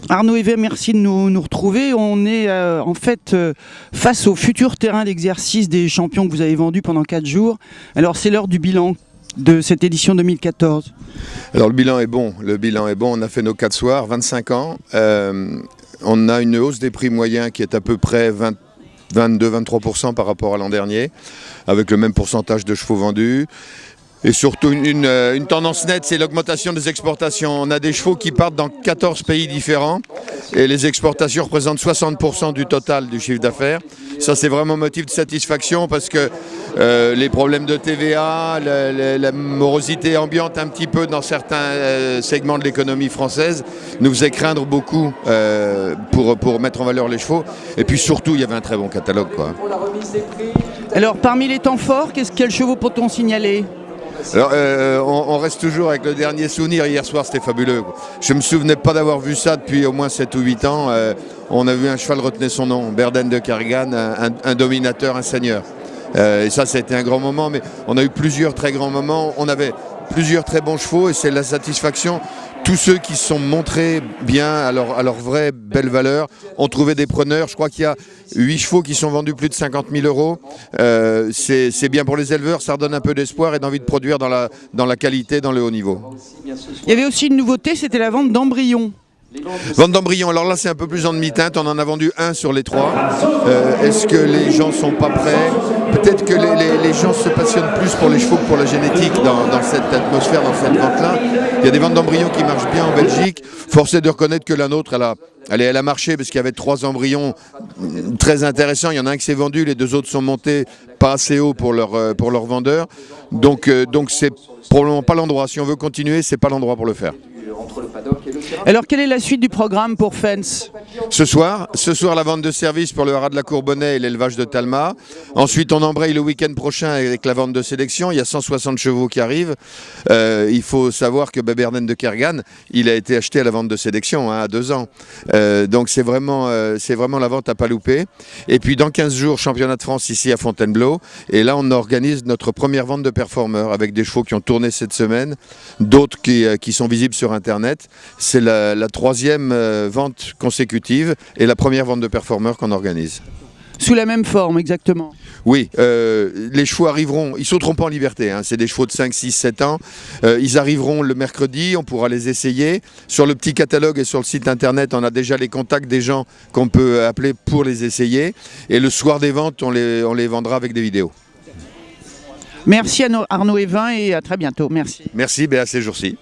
Arnaud Hévet, merci de nous retrouver. On est en fait face au futur terrain d'exercice des champions que vous avez vendus pendant 4 jours. Alors c'est l'heure du bilan de cette édition 2014. Alors le bilan est bon, on a fait nos 4 soirs, 25 ans. On a une hausse des prix moyens qui est à peu près 22-23% par rapport à l'an dernier, avec le même pourcentage de chevaux vendus. Et surtout une tendance nette, c'est l'augmentation des exportations. On a des chevaux qui partent dans 14 pays différents et les exportations représentent 60% du total du chiffre d'affaires. Ça c'est vraiment motif de satisfaction parce que les problèmes de TVA, la morosité ambiante un petit peu dans certains segments de l'économie française nous faisait craindre beaucoup pour mettre en valeur les chevaux. Et puis surtout, il y avait un très bon catalogue, quoi. Alors parmi les temps forts, quels chevaux peut-on signaler ? Alors, on reste toujours avec le dernier souvenir. Hier soir, c'était fabuleux. Je ne me souvenais pas d'avoir vu ça depuis au moins 7 ou 8 ans. On a vu un cheval retenir son nom, Berden de Kerrigan, un dominateur, un seigneur. Et ça a été un grand moment, mais on a eu plusieurs très grands moments. On avait plusieurs très bons chevaux et c'est la satisfaction. Tous ceux qui se sont montrés bien à leur vraie belle valeur ont trouvé des preneurs. Je crois qu'il y a 8 chevaux qui sont vendus plus de 50 000 €. C'est bien pour les éleveurs, ça redonne un peu d'espoir et d'envie de produire dans la qualité, dans le haut niveau. Il y avait aussi une nouveauté, c'était la vente d'embryons. Vente d'embryons, alors là c'est un peu plus en demi-teinte, on en a vendu 1 sur les 3. Est-ce que les gens sont pas prêts? Peut-être que les gens se passionnent plus pour les chevaux que pour la génétique dans cette atmosphère, dans cette vente-là. Il y a des ventes d'embryons qui marchent bien en Belgique. Force est de reconnaître que la nôtre, elle a marché parce qu'il y avait 3 embryons très intéressants. Il y en a un qui s'est vendu, les 2 autres sont montés pas assez haut pour leur vendeur. Donc c'est probablement pas l'endroit. Si on veut continuer, c'est pas l'endroit pour le faire. Alors quelle est la suite du programme pour Fens ? Ce soir, la vente de services pour le haras de la Courbonnais et l'élevage de Talma. Ensuite, on embraye le week-end prochain avec la vente de sélection. Il y a 160 chevaux qui arrivent. Il faut savoir que Berden de Kerrigan, il a été acheté à la vente de sélection à 2 ans. Donc c'est vraiment la vente à pas louper. Et puis dans 15 jours, championnat de France ici à Fontainebleau. Et là, on organise notre première vente de performeurs avec des chevaux qui ont tourné cette semaine, d'autres qui sont visibles sur Internet. C'est la 3e vente consécutive et la première vente de performeurs qu'on organise. Sous la même forme, exactement. Oui, les chevaux arriveront, ils sauteront pas en liberté, hein, c'est des chevaux de 5, 6, 7 ans. Ils arriveront le mercredi, on pourra les essayer. Sur le petit catalogue et sur le site internet, on a déjà les contacts des gens qu'on peut appeler pour les essayer. Et le soir des ventes, on les vendra avec des vidéos. Merci Arnaud Hévet et à très bientôt. Merci. Merci, à ces jours-ci.